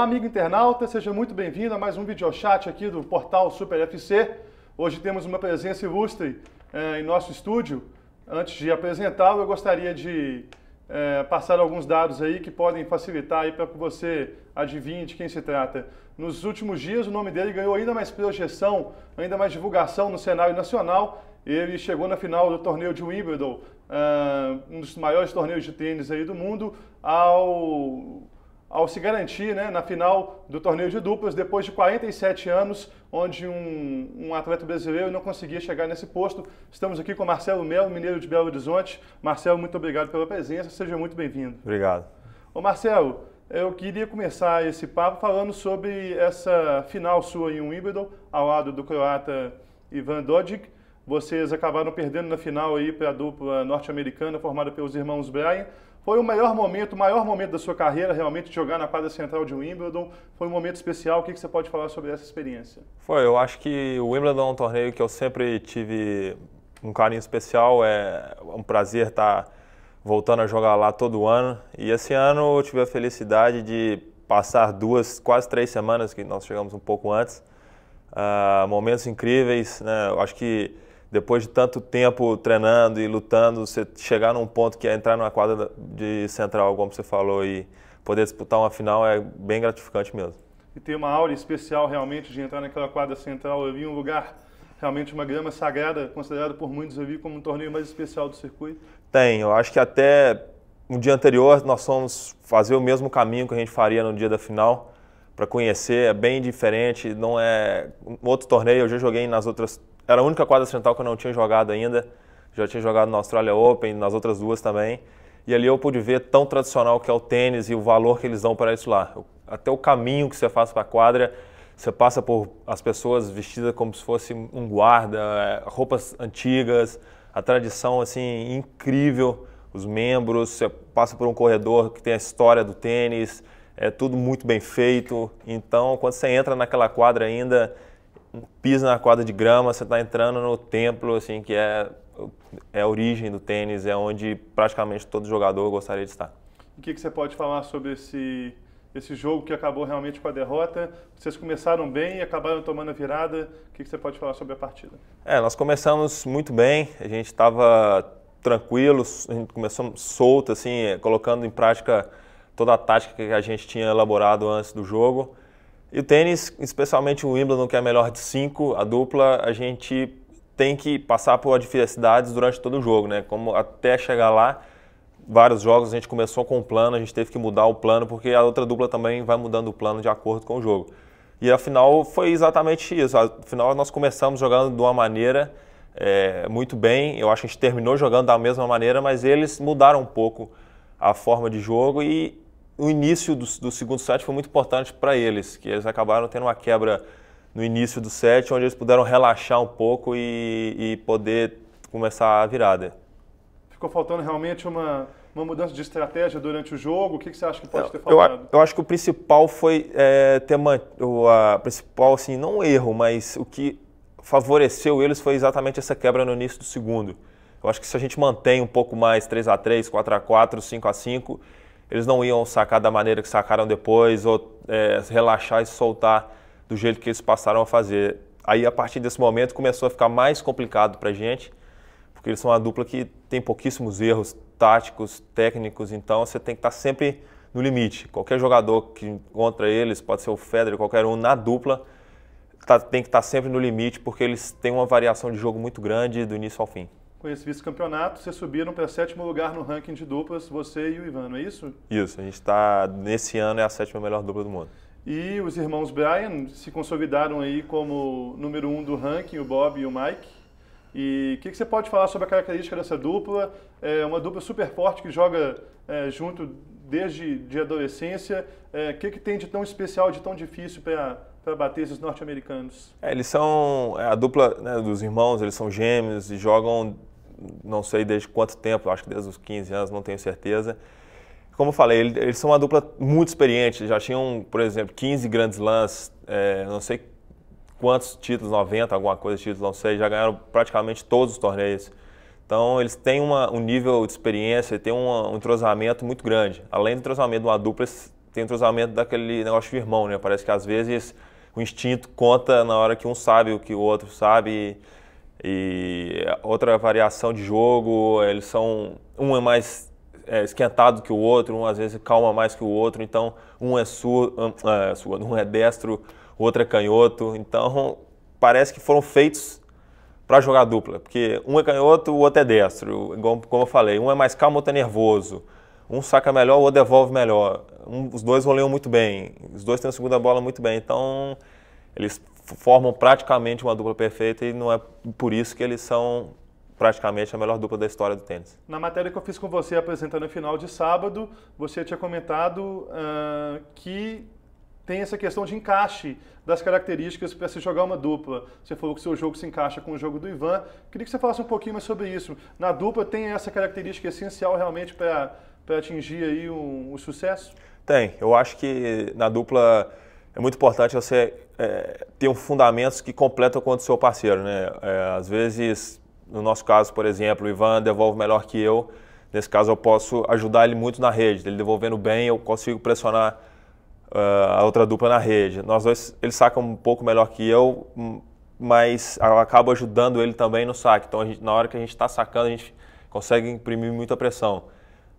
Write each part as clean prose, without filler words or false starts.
amigo internauta, seja muito bem-vindo a mais um videochat aqui do portal Super FC. Hoje temos uma presença ilustre em nosso estúdio. Antes de apresentá-lo, eu gostaria de passar alguns dados aí que podem facilitar aí para que você adivinhe de quem se trata. Nos últimos dias, o nome dele ganhou ainda mais projeção, ainda mais divulgação no cenário nacional. Ele chegou na final do torneio de Wimbledon, um dos maiores torneios de tênis aí do mundo, ao se garantir, né, na final do torneio de duplas, depois de 47 anos, onde um atleta brasileiro não conseguia chegar nesse posto. Estamos aqui com Marcelo Melo, mineiro de Belo Horizonte. Marcelo, muito obrigado pela presença, seja muito bem-vindo. Obrigado. Ô Marcelo, eu queria começar esse papo falando sobre essa final sua em Wimbledon, ao lado do croata Ivan Dodig. Vocês acabaram perdendo na final aí para a dupla norte-americana formada pelos irmãos Bryan. Foi o maior momento da sua carreira, realmente, de jogar na quadra central de Wimbledon. Foi um momento especial. O que você pode falar sobre essa experiência? Eu acho que o Wimbledon é um torneio que eu sempre tive um carinho especial. É um prazer estar voltando a jogar lá todo ano. E esse ano eu tive a felicidade de passar quase 3 semanas, que nós chegamos um pouco antes. Momentos incríveis, né? Eu acho que depois de tanto tempo treinando e lutando, você chegar num ponto que é entrar numa quadra de central, como você falou, e poder disputar uma final é bem gratificante mesmo. E tem uma aura especial realmente de entrar naquela quadra central. Eu vi um lugar, realmente uma grama sagrada, considerada por muitos ali como um torneio mais especial do circuito. Tem, eu acho que até no dia anterior nós fomos fazer o mesmo caminho que a gente faria no dia da final, para conhecer, é bem diferente, não é um outro torneio, eu já joguei nas outras. Era a única quadra central que eu não tinha jogado ainda. Já tinha jogado na Australia Open, nas outras duas também. E ali eu pude ver tão tradicional que é o tênis e o valor que eles dão para isso lá. Até o caminho que você faz para a quadra, você passa por as pessoas vestidas como se fosse um guarda, roupas antigas, a tradição assim incrível, os membros, você passa por um corredor que tem a história do tênis, é tudo muito bem feito. Então, quando você entra naquela quadra ainda, pisa na quadra de grama, você está entrando no templo, assim, que é a origem do tênis, é onde praticamente todo jogador gostaria de estar. O que você pode falar sobre esse jogo que acabou realmente com a derrota? Vocês começaram bem e acabaram tomando a virada. O que você pode falar sobre a partida? Nós começamos muito bem, a gente estava tranquilo, a gente começou solto, assim, colocando em prática toda a tática que a gente tinha elaborado antes do jogo. E o tênis, especialmente o Wimbledon, que é a melhor de 5, a dupla, a gente tem que passar por adversidades durante todo o jogo, né? Como até chegar lá, vários jogos a gente começou com um plano, a gente teve que mudar o plano, porque a outra dupla também vai mudando o plano de acordo com o jogo. E afinal foi exatamente isso. Afinal nós começamos jogando de uma maneira muito bem, eu acho que a gente terminou jogando da mesma maneira, mas eles mudaram um pouco a forma de jogo e o início do segundo set foi muito importante para eles, que eles acabaram tendo uma quebra no início do set, onde eles puderam relaxar um pouco e poder começar a virada. Ficou faltando realmente uma mudança de estratégia durante o jogo? O que você acha que pode ter faltado? Eu acho que o principal foi principal, assim, não um erro, mas o que favoreceu eles foi exatamente essa quebra no início do segundo. Eu acho que se a gente mantém um pouco mais 3-3, 4-4, 5-5, eles não iam sacar da maneira que sacaram depois, ou relaxar e soltar do jeito que eles passaram a fazer. Aí, a partir desse momento, começou a ficar mais complicado para a gente, porque eles são uma dupla que tem pouquíssimos erros táticos, técnicos, então você tem que estar sempre no limite. Qualquer jogador que encontra eles, pode ser o Federer, qualquer um, na dupla, tem que estar sempre no limite, porque eles têm uma variação de jogo muito grande do início ao fim. Com esse vice-campeonato, vocês subiram para 7º lugar no ranking de duplas, você e o Ivan, não é isso? Isso, a gente está, nesse ano, é a 7ª melhor dupla do mundo. E os irmãos Bryan se consolidaram aí como número 1 do ranking, o Bob e o Mike. E o que você pode falar sobre a característica dessa dupla? É uma dupla super forte que joga junto desde a adolescência. O que tem de tão especial, de tão difícil para bater esses norte-americanos? Eles são a dupla, né, dos irmãos, eles são gêmeos e jogam, não sei desde quanto tempo, acho que desde os 15 anos, não tenho certeza. Como eu falei, eles são uma dupla muito experiente, já tinham, por exemplo, 15 grandes slams, não sei quantos títulos, 90, alguma coisa de títulos, não sei, já ganharam praticamente todos os torneios. Então eles têm um nível de experiência, têm um entrosamento muito grande. Além do entrosamento de uma dupla, eles tem entrosamento daquele negócio de irmão, né? Parece que às vezes o instinto conta na hora que um sabe o que o outro sabe. E outra variação de jogo, eles são... Um é mais esquentado que o outro, um às vezes calma mais que o outro, então um é surdo, um é destro, o outro é canhoto. Então parece que foram feitos para jogar dupla, porque um é canhoto, o outro é destro, como eu falei, um é mais calmo, o outro é nervoso, um saca melhor, o outro devolve melhor, os dois voleiam muito bem, os dois têm a segunda bola muito bem, então eles formam praticamente uma dupla perfeita e não é por isso que eles são praticamente a melhor dupla da história do tênis. Na matéria que eu fiz com você apresentando no final de sábado, você tinha comentado que tem essa questão de encaixe das características para se jogar uma dupla. Você falou que o seu jogo se encaixa com o jogo do Ivan. Queria que você falasse um pouquinho mais sobre isso. Na dupla tem essa característica essencial realmente para atingir aí o sucesso? Tem. Eu acho que na dupla é muito importante você ter fundamentos que completam com o seu parceiro, né? Às vezes, no nosso caso, por exemplo, o Ivan devolve melhor que eu. Nesse caso, eu posso ajudar ele muito na rede. Ele devolvendo bem, eu consigo pressionar a outra dupla na rede. Nós dois, ele saca um pouco melhor que eu, mas eu acabo ajudando ele também no saque. Então, na hora que a gente está sacando, a gente consegue imprimir muita pressão.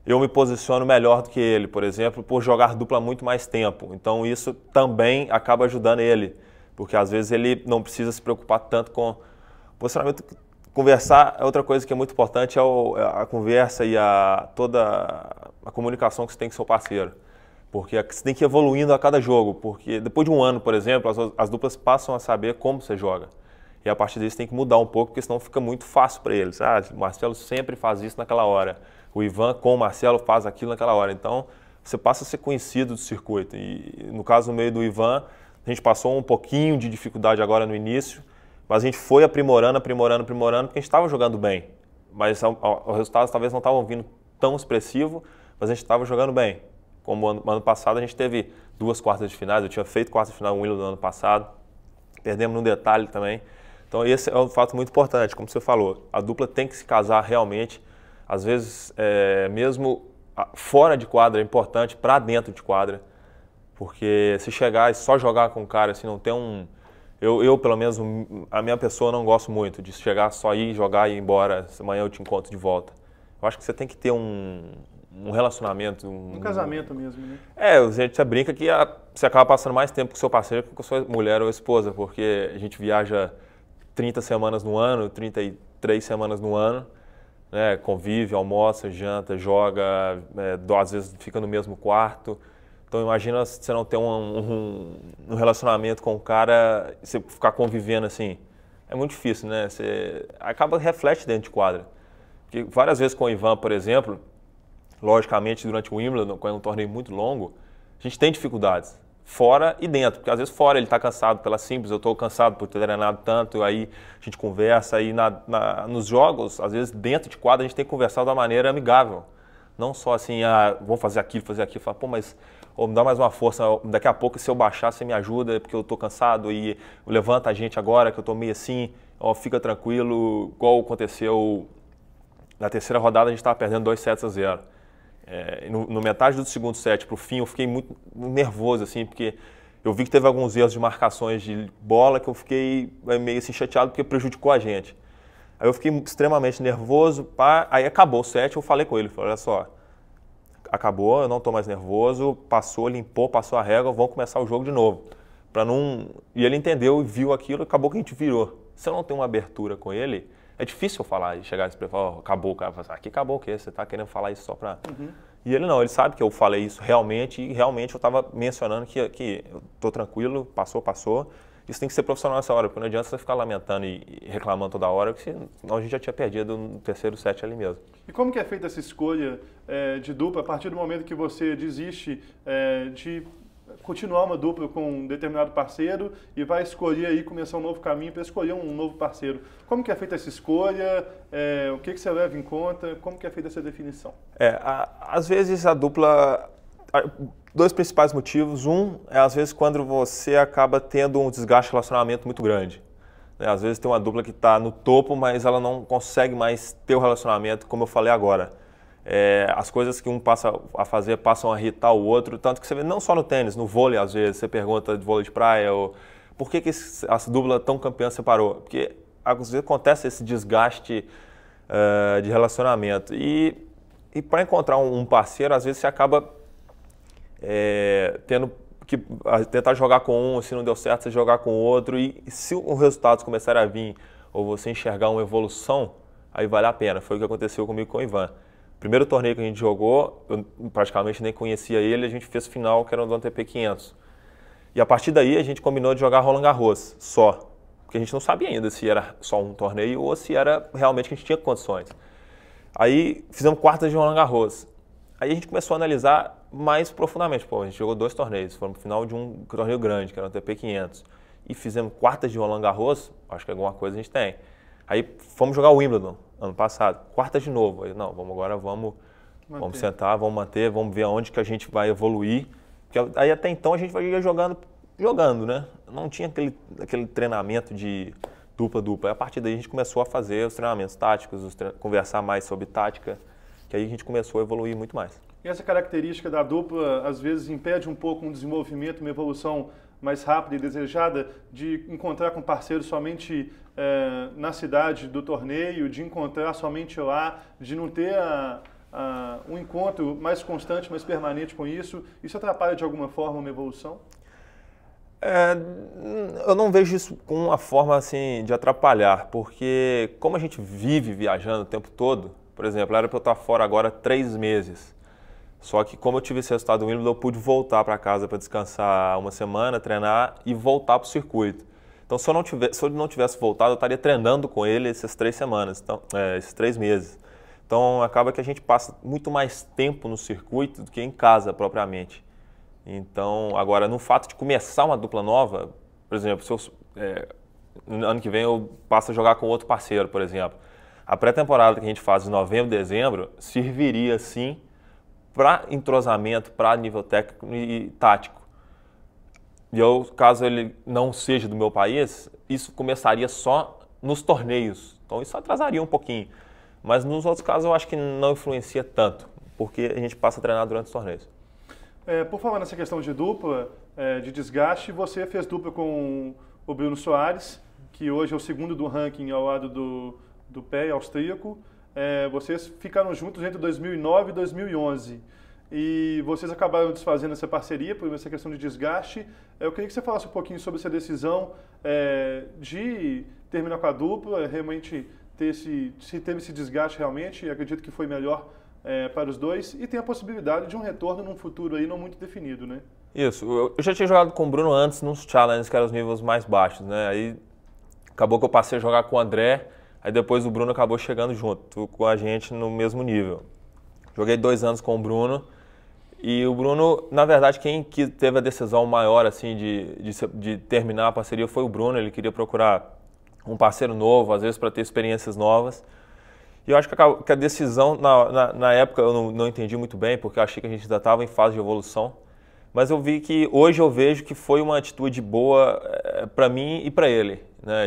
Eu me posiciono melhor do que ele, por exemplo, por jogar dupla há muito mais tempo. Então, isso também acaba ajudando ele, porque às vezes ele não precisa se preocupar tanto com o posicionamento. Conversar é outra coisa que é muito importante, é a conversa e toda a comunicação que você tem com seu parceiro. Porque você tem que ir evoluindo a cada jogo, porque depois de um ano, por exemplo, as duplas passam a saber como você joga. E a partir disso tem que mudar um pouco, porque senão fica muito fácil para eles. O Marcelo sempre faz isso naquela hora. O Ivan com o Marcelo faz aquilo naquela hora. Então, você passa a ser conhecido do circuito. E no caso, no meio do Ivan, a gente passou um pouquinho de dificuldade agora no início, mas a gente foi aprimorando, porque a gente estava jogando bem. Mas os resultados talvez não estavam vindo tão expressivo, mas a gente estava jogando bem. Como ano passado, a gente teve 2 quartas de finais. Eu tinha feito quarta de final no Wimbledon no ano passado. Perdemos no detalhe também. Então, esse é um fato muito importante. Como você falou, a dupla tem que se casar realmente. Às vezes, mesmo fora de quadra, é importante para dentro de quadra. Porque se chegar e só jogar com o cara, assim, não tem um... Eu, pelo menos, a minha pessoa não gosto muito de chegar só ir, jogar e ir embora. Amanhã eu te encontro de volta. Eu acho que você tem que ter um relacionamento. Um casamento mesmo, né? A gente brinca que você acaba passando mais tempo com seu parceiro que com sua mulher ou esposa, porque a gente viaja 30 semanas no ano, 33 semanas no ano, né? Convive, almoça, janta, joga, às vezes fica no mesmo quarto. Então imagina você não ter um relacionamento com o cara, você ficar convivendo assim. É muito difícil, né? Você reflete dentro de quadra. Porque várias vezes com o Ivan, por exemplo, logicamente durante o Wimbledon, quando é um torneio muito longo, a gente tem dificuldades, fora e dentro. Porque às vezes fora ele está cansado pela simples, eu estou cansado por ter treinado tanto, aí a gente conversa, aí nos jogos, às vezes dentro de quadra a gente tem que conversar de uma maneira amigável. Não só assim, vamos fazer aquilo, fala, pô, mas me dá mais uma força, daqui a pouco se eu baixar você me ajuda, porque eu estou cansado e levanta a gente agora que eu estou meio assim, fica tranquilo, igual aconteceu na terceira rodada, a gente estava perdendo 2-0. No metade do segundo set para o fim, eu fiquei muito nervoso, assim, porque eu vi que teve alguns erros de marcações de bola que eu fiquei meio assim chateado porque prejudicou a gente. Aí eu fiquei extremamente nervoso, aí acabou o set, eu falei com ele, falei, olha só, acabou, eu não estou mais nervoso, passou, limpou, passou a régua, vamos começar o jogo de novo. E ele entendeu e viu aquilo, acabou que a gente virou. Se eu não tenho uma abertura com ele, é difícil eu falar e chegar e falar, acabou, cara. Falar, aqui acabou o quê? Você está querendo falar isso só para... Uhum. E ele não, ele sabe que eu falei isso realmente, e realmente eu estava mencionando que eu estou tranquilo, passou. Isso tem que ser profissional nessa hora, porque não adianta você ficar lamentando e reclamando toda hora, porque senão a gente já tinha perdido no terceiro set ali mesmo. E como que é feita essa escolha de dupla a partir do momento que você desiste de continuar uma dupla com um determinado parceiro e vai escolher aí, começar um novo caminho para escolher um novo parceiro? Como que é feita essa escolha? O que você leva em conta? Como que é feita essa definição? Às vezes a dupla... Dois principais motivos. Um é, às vezes, quando você acaba tendo um desgaste de relacionamento muito grande. Às vezes tem uma dupla que está no topo, mas ela não consegue mais ter o relacionamento, como eu falei agora. as coisas que um passa a fazer passam a irritar o outro, tanto que você vê não só no tênis, no vôlei às vezes, você pergunta de vôlei de praia, ou por que essa dupla tão campeã separou? Porque às vezes acontece esse desgaste de relacionamento e para encontrar um parceiro, às vezes você acaba tendo que tentar jogar com um, se não deu certo, você jogar com o outro, e se os resultados começarem a vir, ou você enxergar uma evolução, aí vale a pena. Foi o que aconteceu comigo com o Ivan. Primeiro torneio que a gente jogou, eu praticamente nem conhecia ele, a gente fez final, que era no ATP 500. E a partir daí a gente combinou de jogar Roland Garros, só. Porque a gente não sabia ainda se era só um torneio ou se era realmente que a gente tinha condições. Aí fizemos quartas de Roland Garros. Aí a gente começou a analisar mais profundamente. Pô, a gente jogou 2 torneios, fomos no final de um torneio grande, que era o ATP 500. E fizemos quartas de Roland Garros, acho que alguma coisa a gente tem. Aí fomos jogar o Wimbledon, ano passado, quartas de novo. Aí, não, vamos sentar, vamos manter, vamos ver aonde que a gente vai evoluir. Porque aí até então a gente vai jogando, né? Não tinha aquele treinamento de dupla. Aí, a partir daí a gente começou a fazer os treinamentos táticos, conversar mais sobre tática, que aí a gente começou a evoluir muito mais. E essa característica da dupla, às vezes, impede um pouco um desenvolvimento, uma evolução mais rápida e desejada, de encontrar com parceiros somente na cidade do torneio, de encontrar somente lá, de não ter um encontro mais constante, mais permanente com isso. Isso atrapalha de alguma forma uma evolução? Eu não vejo isso com uma forma assim de atrapalhar, porque como a gente vive viajando o tempo todo, por exemplo, era para eu estar fora agora 3 meses. Só que como eu tive esse resultado do Wimbledon, eu pude voltar para casa para descansar uma semana, treinar e voltar para o circuito. Então se eu não tivesse voltado, eu estaria treinando com ele essas 3 semanas, então, esses 3 meses. Então acaba que a gente passa muito mais tempo no circuito do que em casa propriamente. Então, agora, no fato de começar uma dupla nova, por exemplo, no ano que vem eu passo a jogar com outro parceiro, por exemplo. A pré-temporada que a gente faz em novembro, dezembro, serviria sim para entrosamento, para nível técnico e tático. E caso ele não seja do meu país, isso começaria só nos torneios. Então isso atrasaria um pouquinho. Mas nos outros casos eu acho que não influencia tanto, porque a gente passa a treinar durante os torneios. Por falar nessa questão de dupla, de desgaste, você fez dupla com o Bruno Soares, que hoje é o segundo do ranking ao lado do pé austríaco. Vocês ficaram juntos entre 2009 e 2011 e vocês acabaram desfazendo essa parceria por essa questão de desgaste. Eu queria que você falasse um pouquinho sobre essa decisão de terminar com a dupla, realmente se teve esse desgaste realmente, acredito que foi melhor para os dois, e tem a possibilidade de um retorno num futuro aí não muito definido, né? Isso, eu já tinha jogado com o Bruno antes nos challenges, que eram os níveis mais baixos, né? Aí acabou que eu passei a jogar com o André, aí depois o Bruno acabou chegando junto com a gente no mesmo nível. Joguei 2 anos com o Bruno, e o Bruno, na verdade, quem teve a decisão maior assim de terminar a parceria foi o Bruno. Ele queria procurar um parceiro novo, às vezes para ter experiências novas. E eu acho que a decisão, na época, eu não entendi muito bem, porque eu achei que a gente ainda estava em fase de evolução. Mas eu vi que, hoje eu vejo que foi uma atitude boa para mim e para ele, né?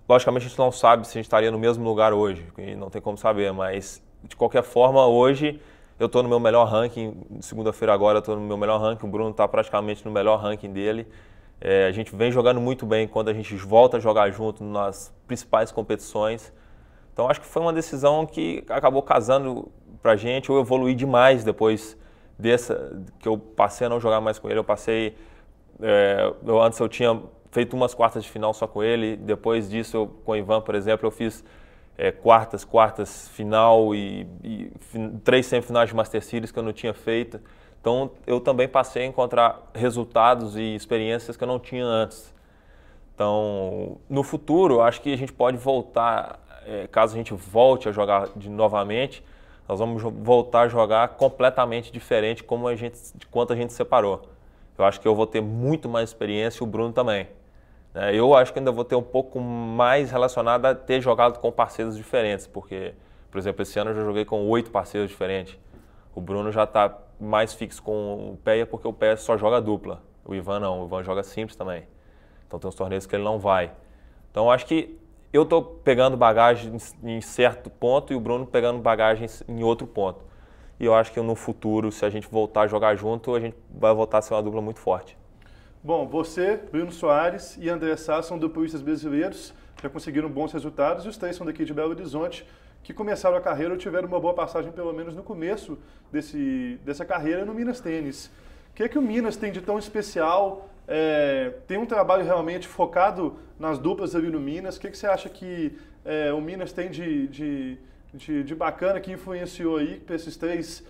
Logicamente a gente não sabe se a gente estaria no mesmo lugar hoje, e não tem como saber, mas de qualquer forma, hoje eu estou no meu melhor ranking, segunda-feira agora eu estou no meu melhor ranking, o Bruno está praticamente no melhor ranking dele. A gente vem jogando muito bem quando a gente volta a jogar junto nas principais competições. Então acho que foi uma decisão que acabou casando pra gente. Eu evoluí demais depois que eu passei a não jogar mais com ele. Antes eu tinha feito umas quartas de final só com ele. Depois disso, com o Ivan, por exemplo, eu fiz quartas, final e 3 semifinais de Master Series que eu não tinha feito. Então eu também passei a encontrar resultados e experiências que eu não tinha antes. Então, no futuro, acho que a gente pode voltar, caso a gente volte a jogar novamente, nós vamos voltar a jogar completamente diferente de quanto a gente separou. Eu acho que eu vou ter muito mais experiência e o Bruno também. Eu acho que ainda vou ter um pouco mais relacionado a ter jogado com parceiros diferentes, porque, por exemplo, esse ano eu já joguei com 8 parceiros diferentes. O Bruno já está mais fixo com o Peia, porque o Peia só joga dupla. O Ivan não, o Ivan joga simples também. Então tem uns torneios que ele não vai. Então acho que eu estou pegando bagagem em certo ponto e o Bruno pegando bagagem em outro ponto. E eu acho que no futuro, se a gente voltar a jogar junto, a gente vai voltar a ser uma dupla muito forte. Bom, você, Bruno Soares e André Sá são duplistas brasileiros, já conseguiram bons resultados e os três são daqui de Belo Horizonte, que começaram a carreira ou tiveram uma boa passagem, pelo menos no começo dessa carreira, no Minas Tênis. O que é que o Minas tem de tão especial? Tem um trabalho realmente focado nas duplas ali no Minas? O que é que você acha que o Minas tem de bacana que influenciou aí para esses três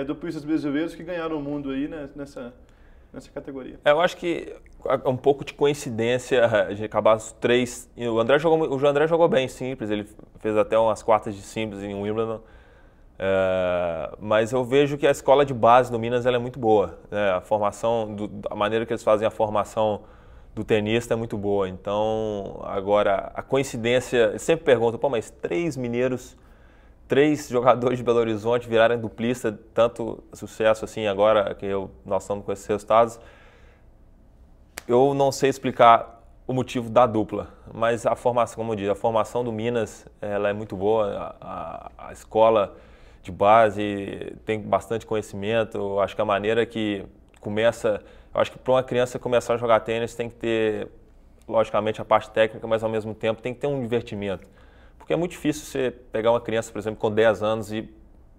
duplistas brasileiros que ganharam o mundo aí, né, nessa categoria? Eu acho que é um pouco de coincidência de acabar os três. O André jogou bem simples, ele fez até umas quartas de simples em Wimbledon. Mas eu vejo que a escola de base do Minas ela é muito boa, né? A formação, a maneira que eles fazem a formação do tenista é muito boa. Então, agora, a coincidência, eu sempre pergunto, pô, mas três mineiros, três jogadores de Belo Horizonte viraram duplista, tanto sucesso assim agora que nós estamos com esses resultados. Eu não sei explicar o motivo da dupla, mas a formação, como eu disse, a formação do Minas ela é muito boa, a escola de base tem bastante conhecimento. Eu acho que a maneira que começa, eu acho que para uma criança começar a jogar tênis tem que ter, logicamente, a parte técnica, mas ao mesmo tempo tem que ter um divertimento. Porque é muito difícil você pegar uma criança, por exemplo, com 10 anos e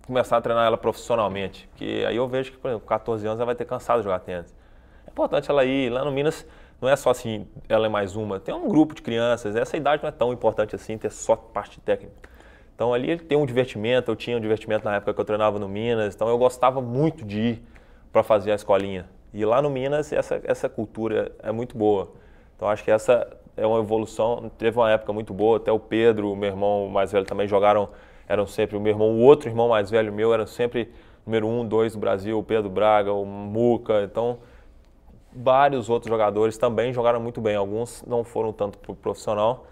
começar a treinar ela profissionalmente. Porque aí eu vejo que, por exemplo, com 14 anos ela vai ter cansado de jogar tênis. É importante ela ir. Lá no Minas não é só assim, ela é mais uma. Tem um grupo de crianças, essa idade não é tão importante assim, ter só parte técnica. Então ali ele tem um divertimento, eu tinha um divertimento na época que eu treinava no Minas, então eu gostava muito de ir para fazer a escolinha. E lá no Minas essa cultura é muito boa. Então acho que essa é uma evolução, teve uma época muito boa, até o Pedro, o meu irmão mais velho também eram sempre, o outro irmão mais velho meu era sempre número 1, 2 do Brasil, o Pedro Braga, o Muca, então vários outros jogadores também jogaram muito bem, alguns não foram tanto para o profissional,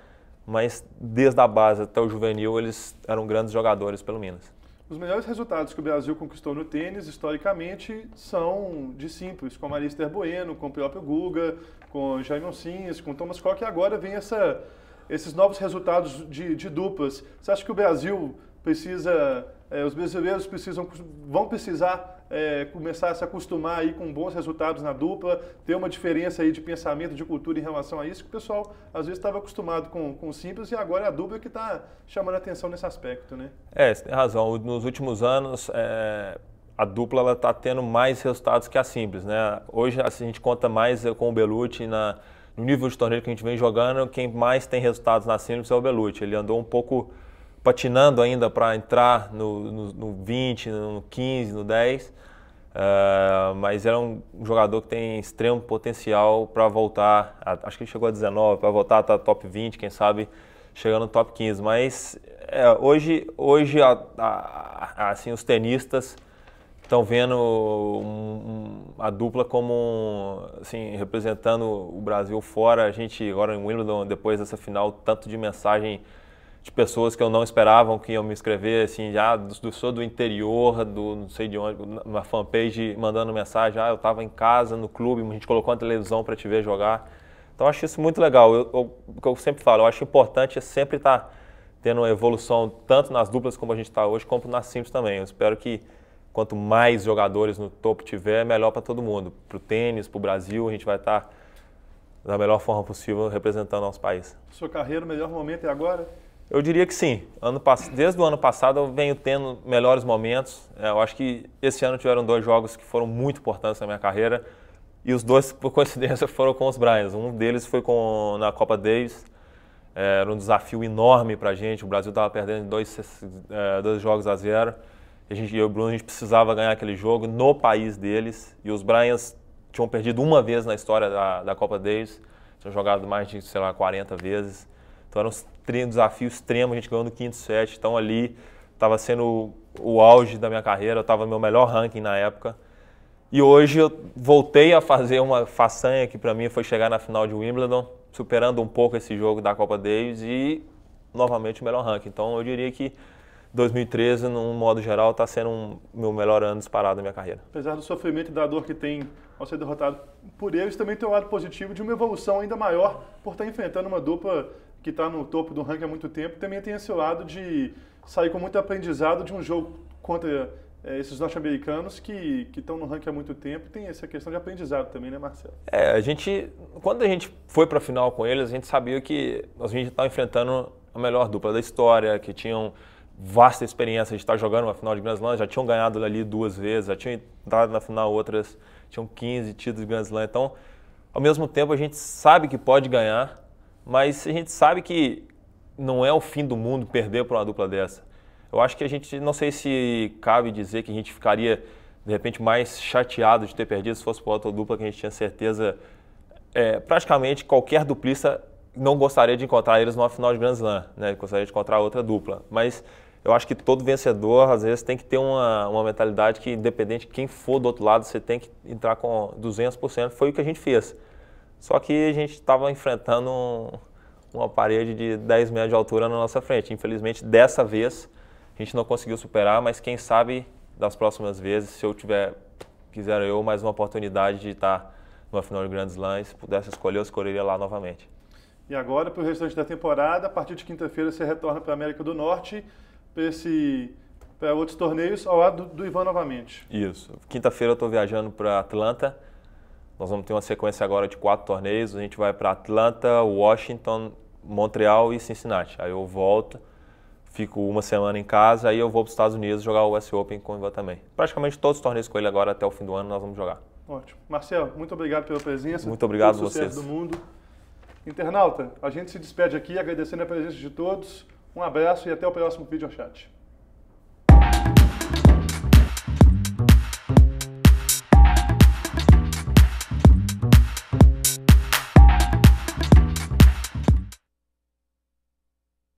mas desde a base até o juvenil eles eram grandes jogadores pelo Minas. Os melhores resultados que o Brasil conquistou no tênis, historicamente, são de simples, com Alistair Bueno, com o próprio Guga, com Jaime Onsins, com Thomas Koch, e agora vem esses novos resultados de duplas. Você acha que o Brasil precisa, os brasileiros vão precisar começar a se acostumar aí com bons resultados na dupla, ter uma diferença aí de pensamento, de cultura em relação a isso, que o pessoal às vezes estava acostumado com o simples e agora é a dupla que está chamando a atenção nesse aspecto, né? Você tem razão. Nos últimos anos, a dupla está tendo mais resultados que a simples, né? Hoje assim, a gente conta mais com o Bellucci no nível de torneio que a gente vem jogando, quem mais tem resultados na simples é o Bellucci. Ele andou um pouco patinando ainda para entrar no 20, no 15, no 10, mas era um jogador que tem extremo potencial para voltar, acho que ele chegou a 19, para voltar a estar top 20, quem sabe chegando no top 15, mas hoje assim, os tenistas estão vendo a dupla como assim, representando o Brasil fora. A gente agora em Wimbledon, depois dessa final, tanto de mensagem de pessoas que eu não esperavam que iam me escrever, assim, já sou do interior, não sei de onde, na fanpage mandando mensagem, eu estava em casa, no clube, a gente colocou na televisão para te ver jogar. Então eu acho isso muito legal. O que eu sempre falo, eu acho importante é sempre estar tendo uma evolução, tanto nas duplas como a gente está hoje, como nas simples também. Eu espero que quanto mais jogadores no topo tiver, melhor para todo mundo. Para o tênis, para o Brasil, a gente vai estar da melhor forma possível representando nosso país. Sua carreira, o melhor momento é agora? Eu diria que sim. Desde o ano passado eu venho tendo melhores momentos. Eu acho que esse ano tiveram 2 jogos que foram muito importantes na minha carreira. E os 2, por coincidência, foram com os Bryans. Um deles foi na Copa Davis. Era um desafio enorme para a gente. O Brasil estava perdendo 2 jogos a 0. Eu e o Bruno, a gente precisava ganhar aquele jogo no país deles. E os Bryans tinham perdido uma vez na história da Copa Davis. Tinham jogado mais de, 40 vezes. Então era um desafio extremo, a gente ganhou no 5º set. Então ali estava sendo o auge da minha carreira, eu estava no meu melhor ranking na época. E hoje eu voltei a fazer uma façanha que para mim foi chegar na final de Wimbledon, superando um pouco esse jogo da Copa Davis e novamente o melhor ranking. Então eu diria que 2013, num modo geral, está sendo o meu melhor ano disparado da minha carreira. Apesar do sofrimento e da dor que tem ao ser derrotado por eles, também tem um lado positivo de uma evolução ainda maior por estar enfrentando uma dupla que está no topo do ranking há muito tempo, também tem esse lado de sair com muito aprendizado de um jogo contra esses norte-americanos que estão no ranking há muito tempo. Tem essa questão de aprendizado também, né, Marcelo? Quando a gente foi para a final com eles, a gente sabia que a gente estava enfrentando a melhor dupla da história, que tinham vasta experiência de estar jogando uma final de Grand Slam, já tinham ganhado ali 2 vezes, já tinham entrado na final outras, tinham 15 títulos de Grand Slam. Então, ao mesmo tempo, a gente sabe que pode ganhar, mas a gente sabe que não é o fim do mundo perder para uma dupla dessa. Eu acho que a gente, não sei se cabe dizer que a gente ficaria, de repente, mais chateado de ter perdido se fosse para outra dupla, que a gente tinha certeza, praticamente qualquer duplista não gostaria de encontrar eles numa final de Grand Slam, né? Gostaria de encontrar outra dupla. Mas eu acho que todo vencedor, às vezes, tem que ter uma mentalidade que, independente de quem for do outro lado, você tem que entrar com 200%. Foi o que a gente fez. Só que a gente estava enfrentando uma parede de 10 metros de altura na nossa frente. Infelizmente, dessa vez, a gente não conseguiu superar, mas quem sabe das próximas vezes, se eu quiser mais uma oportunidade de estar numa final de Grand Slam, se pudesse escolher, eu escolheria lá novamente. E agora, para o restante da temporada, a partir de quinta-feira, você retorna para a América do Norte, para outros torneios, ao lado do Ivan novamente. Isso. Quinta-feira eu estou viajando para Atlanta. Nós vamos ter uma sequência agora de 4 torneios. A gente vai para Atlanta, Washington, Montreal e Cincinnati. Aí eu volto, fico uma semana em casa, aí eu vou para os Estados Unidos jogar o US Open com o Ivan também. Praticamente todos os torneios com ele agora até o fim do ano nós vamos jogar. Ótimo. Marcelo, muito obrigado pela presença. Muito obrigado a vocês. Do mundo. Internauta, a gente se despede aqui agradecendo a presença de todos. Um abraço e até o próximo Videochat.